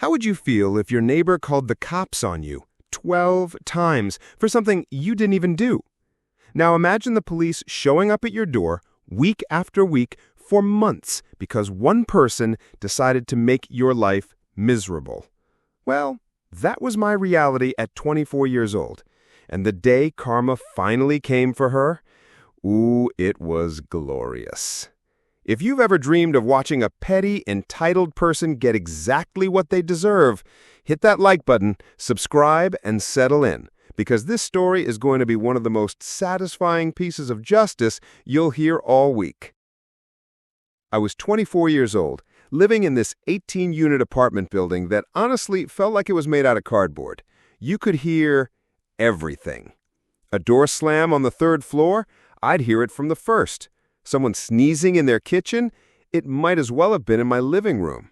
How would you feel if your neighbor called the cops on you 12 times for something you didn't even do? Now imagine the police showing up at your door week after week for months because one person decided to make your life miserable. Well, that was my reality at 24 years old. And the day karma finally came for her, ooh, it was glorious. If you've ever dreamed of watching a petty, entitled person get exactly what they deserve, hit that like button, subscribe, and settle in, because this story is going to be one of the most satisfying pieces of justice you'll hear all week. I was 24 years old, living in this 18-unit apartment building that honestly felt like it was made out of cardboard. You could hear everything. A door slam on the third floor? I'd hear it from the first. Someone sneezing in their kitchen? It might as well have been in my living room.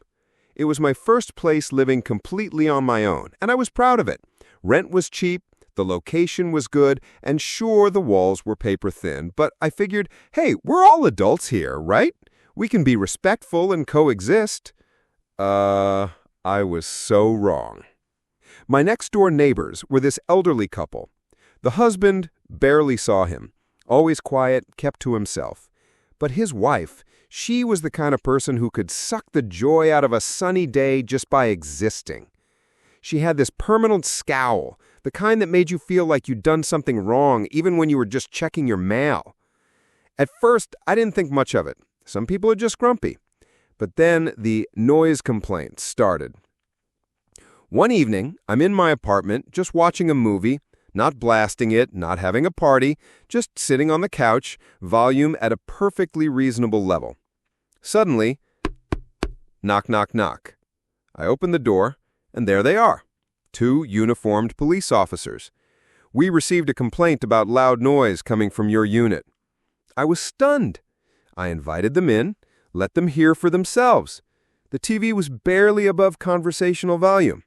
It was my first place living completely on my own, and I was proud of it. Rent was cheap, the location was good, and sure, the walls were paper thin, but I figured, hey, we're all adults here, right? We can be respectful and coexist. I was so wrong. My next-door neighbors were this elderly couple. The husband barely saw him, always quiet, kept to himself. But his wife, she was the kind of person who could suck the joy out of a sunny day just by existing. She had this permanent scowl, the kind that made you feel like you'd done something wrong even when you were just checking your mail. At first, I didn't think much of it. Some people are just grumpy. But then the noise complaints started. One evening, I'm in my apartment, just watching a movie, not blasting it, not having a party, just sitting on the couch, volume at a perfectly reasonable level. Suddenly, knock, knock, knock. I open the door, and there they are, 2 uniformed police officers. We received a complaint about loud noise coming from your unit. I was stunned. I invited them in, let them hear for themselves. The TV was barely above conversational volume.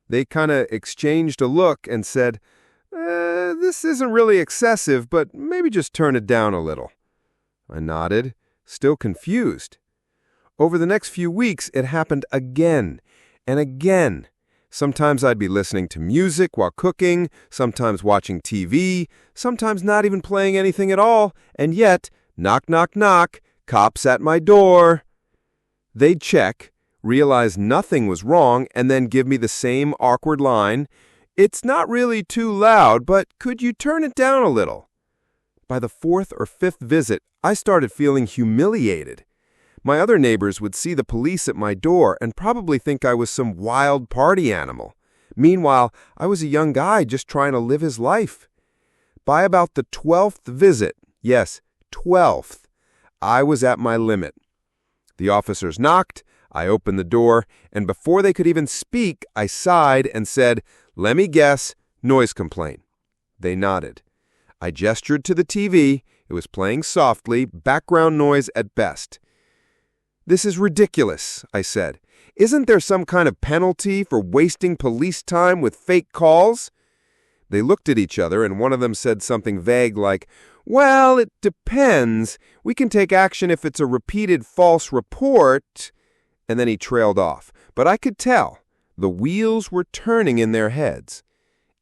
They kind of exchanged a look and said, this isn't really excessive, but maybe just turn it down a little. I nodded, still confused. Over the next few weeks, it happened again and again. Sometimes I'd be listening to music while cooking, sometimes watching TV, sometimes not even playing anything at all, and yet, knock, knock, knock, cops at my door. They'd check, realize nothing was wrong, and then give me the same awkward line, "It's not really too loud, but could you turn it down a little?" By the 4th or 5th visit, I started feeling humiliated. My other neighbors would see the police at my door and probably think I was some wild party animal. Meanwhile, I was a young guy just trying to live his life. By about the 12th visit, yes, 12th, I was at my limit. The officers knocked, I opened the door, and before they could even speak, I sighed and said, "Let me guess, noise complaint." They nodded. I gestured to the TV. It was playing softly, background noise at best. "This is ridiculous," I said. "Isn't there some kind of penalty for wasting police time with fake calls?" They looked at each other, and one of them said something vague like, "Well, it depends. We can take action if it's a repeated false report." And then he trailed off. But I could tell. The wheels were turning in their heads.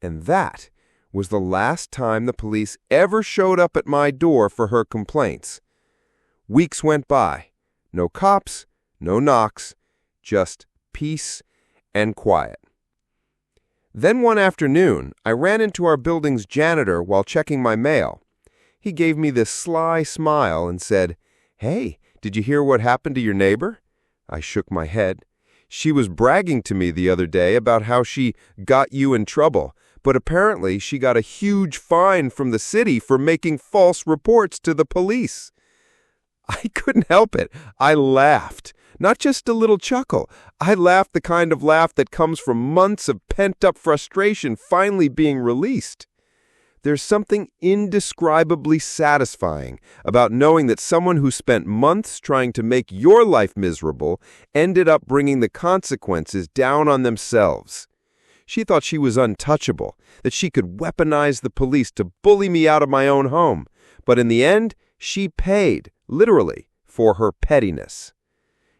And that was the last time the police ever showed up at my door for her complaints. Weeks went by. No cops, no knocks, just peace and quiet. Then one afternoon, I ran into our building's janitor while checking my mail. He gave me this sly smile and said, "Hey, did you hear what happened to your neighbor?" I shook my head. "She was bragging to me the other day about how she got you in trouble, but apparently she got a huge fine from the city for making false reports to the police." I couldn't help it. I laughed. Not just a little chuckle. I laughed the kind of laugh that comes from months of pent-up frustration finally being released. There's something indescribably satisfying about knowing that someone who spent months trying to make your life miserable ended up bringing the consequences down on themselves. She thought she was untouchable, that she could weaponize the police to bully me out of my own home. But in the end, she paid, literally, for her pettiness.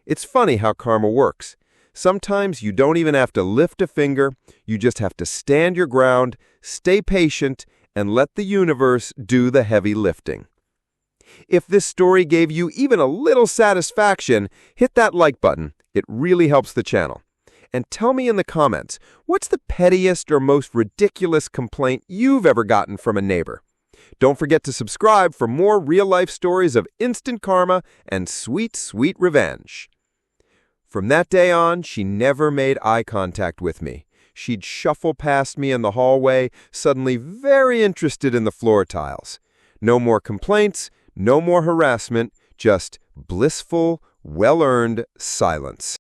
It's funny how karma works. Sometimes you don't even have to lift a finger, you just have to stand your ground, stay patient, and let the universe do the heavy lifting. If this story gave you even a little satisfaction, hit that like button. It really helps the channel. And tell me in the comments, what's the pettiest or most ridiculous complaint you've ever gotten from a neighbor? Don't forget to subscribe for more real-life stories of instant karma and sweet, sweet revenge. From that day on, she never made eye contact with me. She'd shuffle past me in the hallway, suddenly very interested in the floor tiles. No more complaints, no more harassment, just blissful, well-earned silence.